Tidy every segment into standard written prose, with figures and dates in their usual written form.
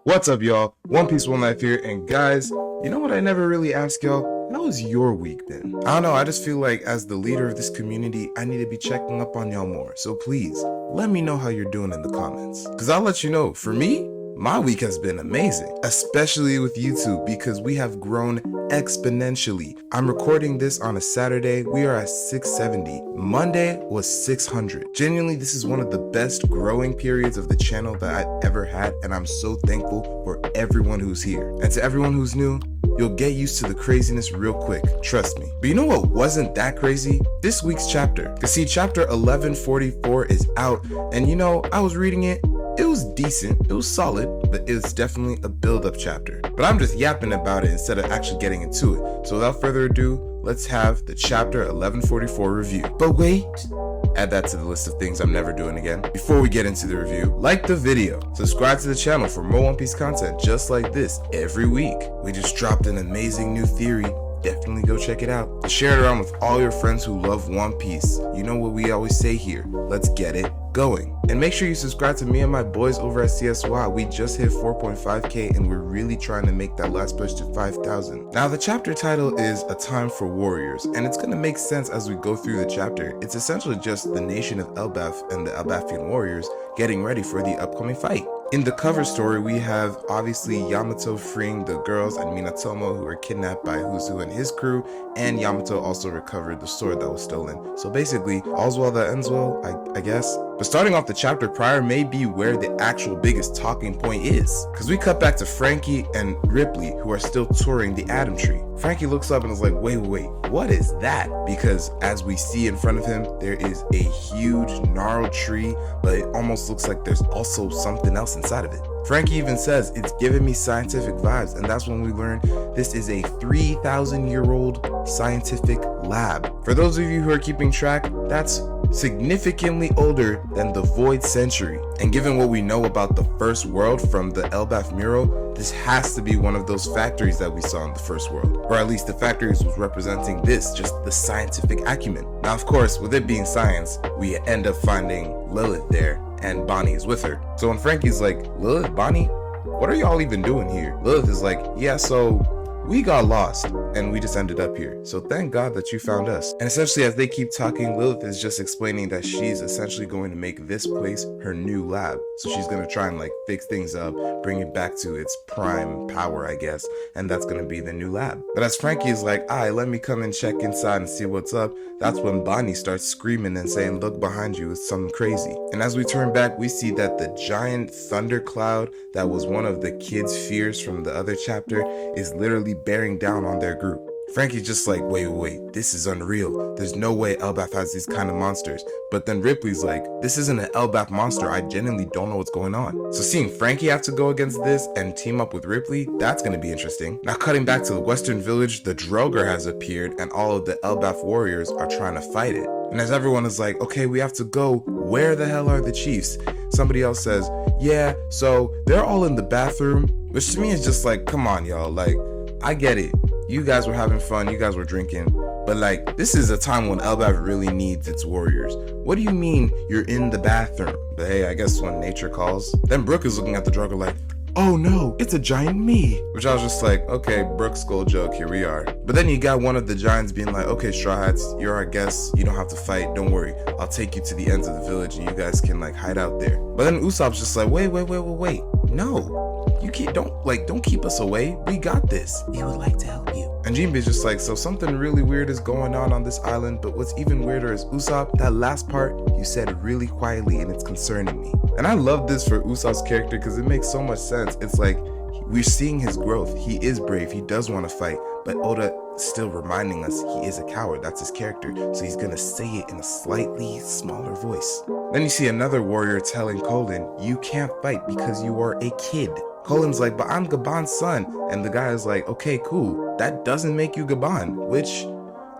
What's up, y'all? One Piece One Life here, and guys, you know what I never really ask y'all? How has your week been? I don't know, I just feel like as the leader of this community, I need to be checking up on y'all more. So please, let me know how you're doing in the comments. Cause I'll let you know, for me, my week has been amazing, especially with YouTube because we have grown exponentially. I'm recording this on a Saturday. We are at 670. Monday was 600. Genuinely, this is one of the best growing periods of the channel that I've ever had, and I'm so thankful for everyone who's here. And to everyone who's new, you'll get used to the craziness real quick, trust me. But you know what wasn't that crazy? This week's chapter. Cause see, chapter 1144 is out, and you know, I was reading it. It was decent, it was solid, but it's definitely a build-up chapter. But I'm just yapping about it instead of actually getting into it. So without further ado, let's have the chapter 1144 review. But wait, add that to the list of things I'm never doing again. Before we get into the review, like the video, subscribe to the channel for more One Piece content just like this every week. We just dropped an amazing new theory. Definitely go check it out. Share it around with all your friends who love One Piece. You know what we always say here, let's get it going. And make sure you subscribe to me and my boys over at CSY. We just hit 4.5k and we're really trying to make that last push to 5,000. Now the chapter title is A Time for Warriors, and it's going to make sense as we go through the chapter. It's essentially just the nation of Elbaf and the Elbafian warriors getting ready for the upcoming fight. In the cover story, we have obviously Yamato freeing the girls and Minatomo who were kidnapped by Huzu and his crew, and Yamato also recovered the sword that was stolen. So basically, all's well that ends well, I guess. But starting off the chapter prior may be where the actual biggest talking point is. Because we cut back to Frankie and Ripley who are still touring the Atom Tree. Frankie looks up and is like, wait, what is that? Because as we see in front of him, there is a huge gnarled tree, but it almost looks like there's also something else inside of it. Frankie even says, it's giving me scientific vibes, and that's when we learn this is a 3,000-year-old scientific lab. For those of you who are keeping track, that's significantly older than the Void Century. And given what we know about the first world from the Elbaf mural, this has to be one of those factories that we saw in the first world. Or at least the factories was representing this, just the scientific acumen. Now of course, with it being science, we end up finding Lilith there, and Bonnie is with her. So when Frankie's like, Lilith, Bonnie, what are y'all even doing here? Lilith is like, yeah, so we got lost and we just ended up here. So thank God that you found us. And essentially as they keep talking, Lilith is just explaining that she's essentially going to make this place her new lab. So she's going to try and like fix things up, bring it back to its prime power, I guess. And that's going to be the new lab. But as Frankie is like, alright, let me come and check inside and see what's up. That's when Bonnie starts screaming and saying, look behind you, it's something crazy. And as we turn back, we see that the giant thunder cloud that was one of the kids' fears from the other chapter is literally bearing down on their group. Frankie's just like, wait, this is unreal. There's no way Elbaf has these kind of monsters. But then Ripley's like, this isn't an Elbaf monster. I genuinely don't know what's going on. So seeing Frankie have to go against this and team up with Ripley, that's going to be interesting. Now cutting back to the Western Village, the Droger has appeared and all of the Elbaf warriors are trying to fight it. And as everyone is like, okay, we have to go, where the hell are the chiefs? Somebody else says, yeah, so they're all in the bathroom, which to me is just like, come on, y'all. Like, I get it. You guys were having fun, you guys were drinking, but like, this is a time when Elbaf really needs its warriors. What do you mean you're in the bathroom? But hey, I guess when nature calls. Then Brooke is looking at the Droger like, oh no, it's a giant me. Which I was just like, okay, Brooke's skull joke, here we are. But then you got one of the giants being like, okay, Straw Hats, you're our guests, you don't have to fight, don't worry. I'll take you to the ends of the village and you guys can like hide out there. But then Usopp's just like, wait, no. Don't keep us away. We got this. We would like to help you. And Jinbei's just like, so something really weird is going on this island, but what's even weirder is Usopp, that last part you said really quietly and it's concerning me. And I love this for Usopp's character because it makes so much sense. It's like, we're seeing his growth. He is brave. He does want to fight, but Oda still reminding us he is a coward. That's his character. So he's going to say it in a slightly smaller voice. Then you see another warrior telling Colin, you can't fight because you are a kid. Colin's like, but I'm Gaban's son. And the guy is like, okay, cool. That doesn't make you Gaban, which,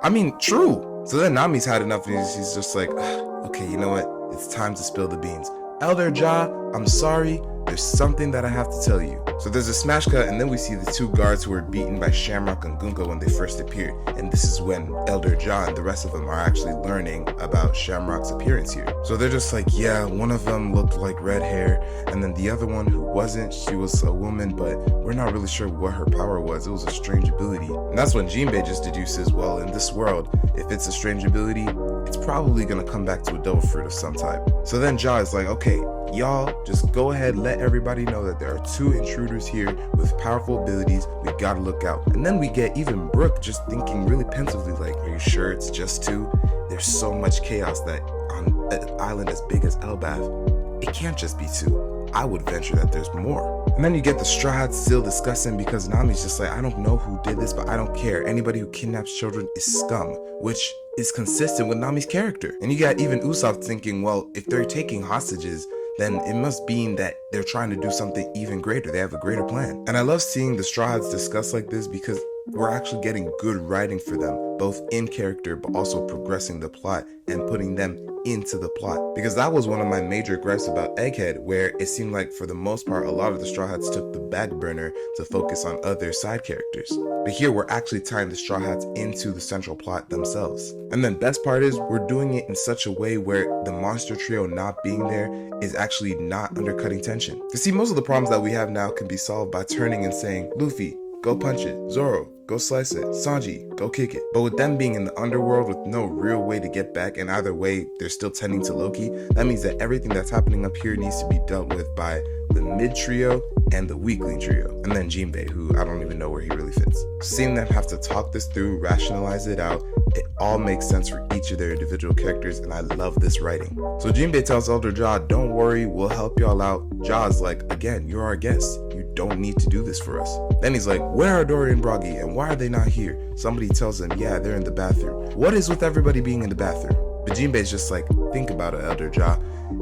I mean, true. So then Nami's had enough and he's just like, okay, you know what? It's time to spill the beans. Elder Ja, I'm sorry, there's something that I have to tell you. So there's a smash cut, and then we see the two guards who were beaten by Shamrock and Gunko when they first appeared. And this is when Elder Ja and the rest of them are actually learning about Shamrock's appearance here. So they're just like, yeah, one of them looked like red hair, and then the other one who wasn't, she was a woman, but we're not really sure what her power was. It was a strange ability. And that's when Jinbei just deduces, well, in this world, if it's a strange ability, it's probably gonna come back to a devil fruit of some type. So then Ja is like, okay, y'all just go ahead, let everybody know that there are two intruders here with powerful abilities. We gotta look out. And then we get even Brook just thinking really pensively like, are you sure it's just two? There's so much chaos that on an island as big as Elbaf, it can't just be two. I would venture that there's more. And then you get the Straw Hats still discussing because Nami's just like, I don't know who did this, but I don't care. Anybody who kidnaps children is scum, which is consistent with Nami's character. And you got even Usopp thinking, well, if they're taking hostages, then it must mean that they're trying to do something even greater. They have a greater plan. And I love seeing the Straw Hats discuss like this because we're actually getting good writing for them, both in character, but also progressing the plot and putting them into the plot. Because that was one of my major gripes about Egghead, where it seemed like for the most part, a lot of the Straw Hats took the back burner to focus on other side characters. But here we're actually tying the Straw Hats into the central plot themselves. And then best part is we're doing it in such a way where the monster trio not being there is actually not undercutting tension. You see, most of the problems that we have now can be solved by turning and saying, Luffy, go punch it. Zoro, go slice it. Sanji, go kick it. But with them being in the underworld with no real way to get back, and either way, they're still tending to Loki, that means that everything that's happening up here needs to be dealt with by the mid trio and the weakling trio. And then Jinbei, who I don't even know where he really fits. Seeing them have to talk this through, rationalize it out, it all makes sense for each of their individual characters, and I love this writing. So Jinbei tells Elder Ja, don't worry, we'll help y'all out. Ja's like, again, you're our guest. You don't need to do this for us. Then he's like, where are Dory and Broggy, and why are they not here? Somebody tells him, yeah, they're in the bathroom. What is with everybody being in the bathroom? But Jinbei's just like, think about it, Elder Ja.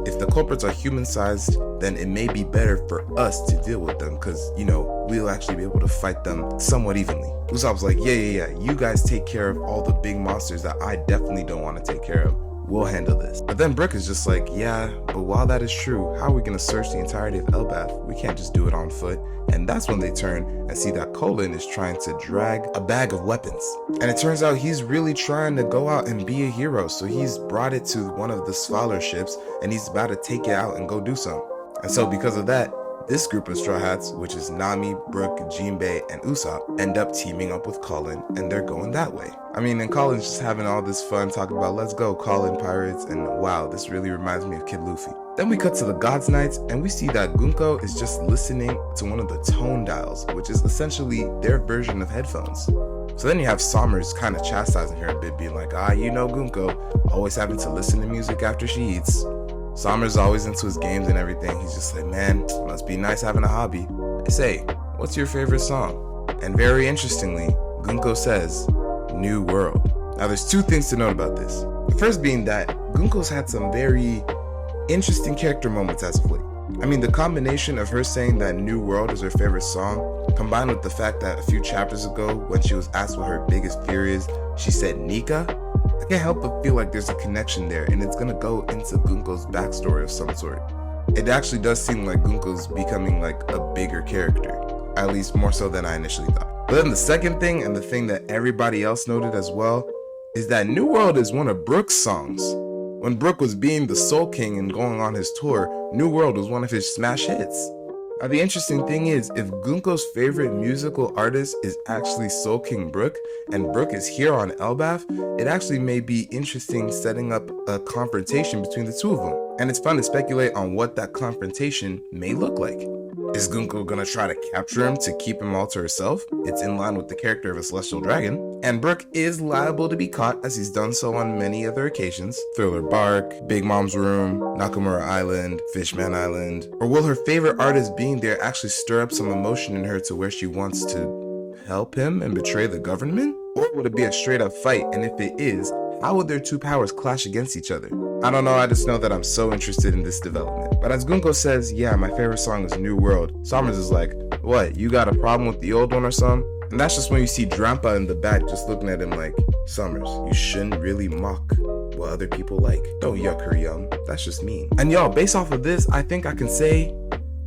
If the culprits are human-sized, then it may be better for us to deal with them because, you know, we'll actually be able to fight them somewhat evenly. Usopp's like, yeah, you guys take care of all the big monsters that I definitely don't want to take care of. We'll handle this. But then Brook is just like, yeah, but while that is true, how are we going to search the entirety of Elbaf? We can't just do it on foot. And that's when they turn and see that Colin is trying to drag a bag of weapons. And it turns out he's really trying to go out and be a hero. So he's brought it to one of the Svalar ships and he's about to take it out and go do something. And so because of that, this group of Straw Hats, which is Nami, Brook, Jinbei, and Usopp, end up teaming up with Colin, and they're going that way. I mean, and Colin's just having all this fun talking about, let's go, Colin Pirates, and wow, this really reminds me of Kid Luffy. Then we cut to the Gods Knights, and we see that Gunko is just listening to one of the tone dials, which is essentially their version of headphones. So then you have Sommers kind of chastising her a bit, being like, you know Gunko, always having to listen to music after she eats. Sommers always into his games and everything. He's just like, man, must be nice having a hobby. I say, what's your favorite song? And very interestingly, Gunko says, New World. Now there's two things to note about this. The first being that Gunko's had some very interesting character moments as of late. I mean, the combination of her saying that New World is her favorite song, combined with the fact that a few chapters ago, when she was asked what her biggest fear is, she said Nika. I can't help but feel like there's a connection there, and it's gonna go into Gunko's backstory of some sort. It actually does seem like Gunko's becoming like a bigger character, at least more so than I initially thought. But then the second thing, and the thing that everybody else noted as well, is that New World is one of Brook's songs. When Brook was being the Soul King and going on his tour, New World was one of his smash hits. Now the interesting thing is, if Gunko's favorite musical artist is actually Soul King Brook, and Brook is here on Elbaf, it actually may be interesting setting up a confrontation between the two of them. And it's fun to speculate on what that confrontation may look like. Is Gunko gonna try to capture him to keep him all to herself? It's in line with the character of a celestial dragon. And Brook is liable to be caught, as he's done so on many other occasions. Thriller Bark, Big Mom's Room, Nakamura Island, Fishman Island. Or will her favorite artist being there actually stir up some emotion in her to where she wants to help him and betray the government? Or would it be a straight up fight? And if it is, how would their two powers clash against each other? I don't know, I just know that I'm so interested in this development. But as Gunko says, yeah, my favorite song is New World, Sommers is like, what, you got a problem with the old one or something? And that's just when you see Drampa in the back just looking at him like, Sommers, you shouldn't really mock what other people like. Don't yuck her yum. That's just mean. And y'all, based off of this, I think I can say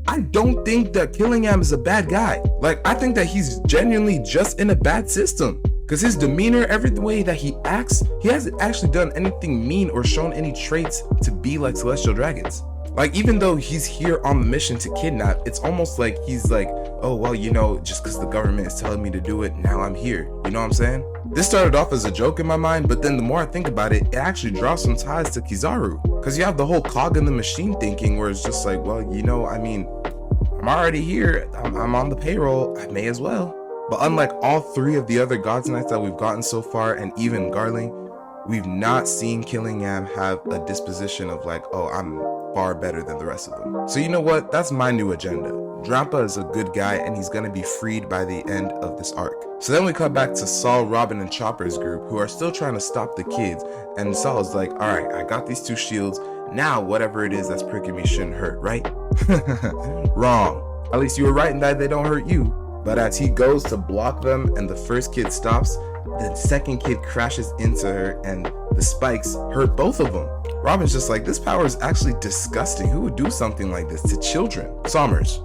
I don't think that Killingham is a bad guy. Like, I think that he's genuinely just in a bad system. Because his demeanor, every way that he acts, he hasn't actually done anything mean or shown any traits to be like celestial dragons. Like, even though he's here on the mission to kidnap, it's almost like he's like, oh, well, you know, just because the government is telling me to do it, now I'm here. You know what I'm saying? This started off as a joke in my mind, but then the more I think about it, it actually draws some ties to Kizaru. Because you have the whole cog in the machine thinking where it's just like, well, you know, I mean, I'm already here. I'm on the payroll. I may as well. But unlike all three of the other Gods Knights that we've gotten so far, and even Garling, we've not seen Killingham have a disposition of like, oh, I'm far better than the rest of them. So you know what? That's my new agenda. Drampa is a good guy and he's gonna be freed by the end of this arc. So then we cut back to Saul, Robin, and Chopper's group who are still trying to stop the kids, and Saul's like, alright, I got these 2 shields, now whatever it is that's pricking me shouldn't hurt, right? Wrong. At least you were right in that they don't hurt you. But as he goes to block them and the first kid stops, the second kid crashes into her and the spikes hurt both of them. Robin's just like, this power is actually disgusting. Who would do something like this to children? Somers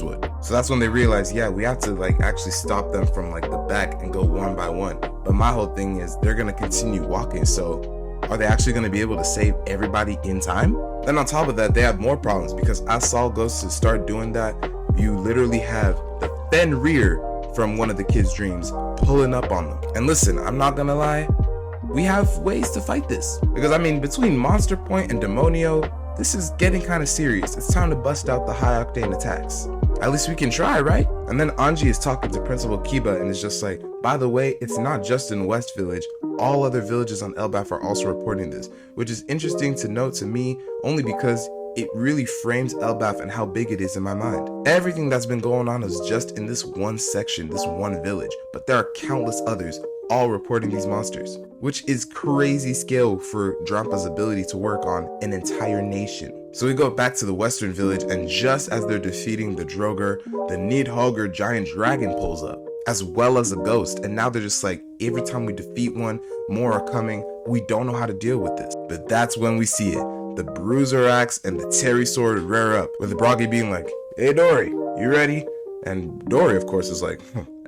would. So that's when they realize, yeah, we have to like actually stop them from like the back and go one by one. But my whole thing is they're gonna continue walking, so are they actually gonna be able to save everybody in time? Then on top of that, they have more problems because as Saul goes to start doing that, you literally have the Fenrir from one of the kids' dreams pulling up on them. And listen, I'm not gonna lie, we have ways to fight this. Because I mean, between Monster Point and Demonio, this is getting kind of serious. It's time to bust out the high octane attacks. At least we can try, right? And then Anji is talking to Principal Kiba and is just like, by the way, it's not just in West Village. All other villages on Elbaf are also reporting this, which is interesting to note to me only because it really frames Elbaf and how big it is in my mind. Everything that's been going on is just in this one section, this one village, but there are countless others all reporting these monsters, which is crazy scale for Drampa's ability to work on an entire nation. So we go back to the western village, and just as they're defeating the Droger, the Nidhogger giant dragon pulls up, as well as a ghost, and now they're just like, every time we defeat one, more are coming, we don't know how to deal with this. But that's when we see it. The Bruiser Axe and the Terry Sword rear up, with Broggy being like, hey Dory, you ready? And Dory, of course, is like,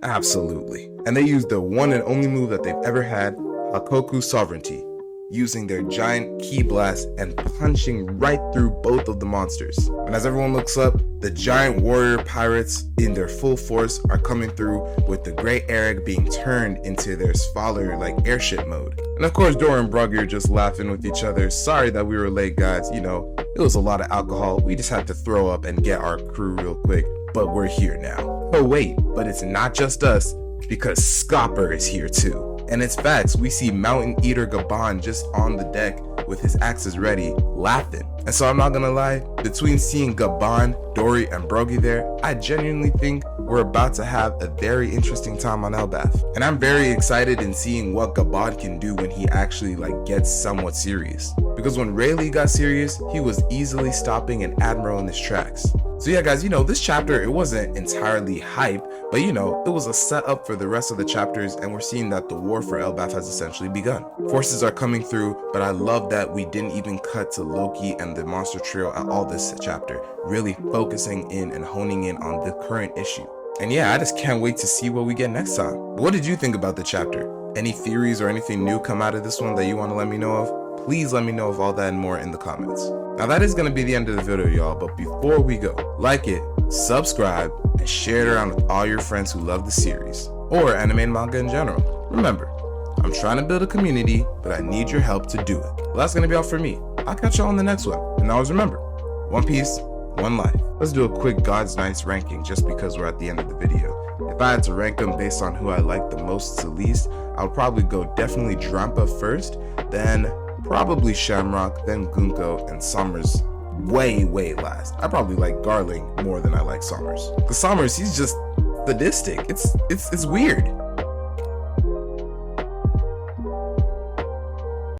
absolutely. And they use the one and only move that they've ever had, Hakoku Sovereignty, using their giant ki blast and punching right through both of the monsters. And as everyone looks up, the giant warrior pirates in their full force are coming through, with the Great Eric being turned into their Svaler like airship mode. And of course, Dora and Bruggy are just laughing with each other. Sorry that we were late, guys. You know, it was a lot of alcohol. We just had to throw up and get our crew real quick. But we're here now. Oh wait, but it's not just us, because Scopper is here too. And it's facts, we see Mountain Eater Gaban just on the deck with his axes ready, laughing. And so I'm not gonna lie, between seeing Gaban, Dory, and Broggy there, I genuinely think we're about to have a very interesting time on Elbaf. And I'm very excited in seeing what Gaban can do when he actually like gets somewhat serious. Because when Rayleigh got serious, he was easily stopping an admiral in his tracks. So yeah guys, you know, this chapter, it wasn't entirely hype, but you know, it was a setup for the rest of the chapters, and we're seeing that the war for Elbaf has essentially begun. Forces are coming through, but I love that we didn't even cut to Loki and the monster trio at all this chapter, really focusing in and honing in on the current issue. And yeah, I just can't wait to see what we get next time. But what did you think about the chapter? Any theories or anything new come out of this one that you want to let me know of? Please let me know of all that and more in the comments. Now that is going to be the end of the video, y'all, but before we go, like it, subscribe, and share it around with all your friends who love the series, or anime and manga in general. Remember, I'm trying to build a community, but I need your help to do it. Well, that's going to be all for me. I'll catch y'all on the next one, and always remember, one piece, one life. Let's do a quick God's Knights ranking just because we're at the end of the video. If I had to rank them based on who I like the most to least, I would probably go definitely Drampa first, then probably Shamrock, then Gunko, and Somers way last. I probably like Garling more than I like Somers. Because Somers, he's just sadistic. It's weird.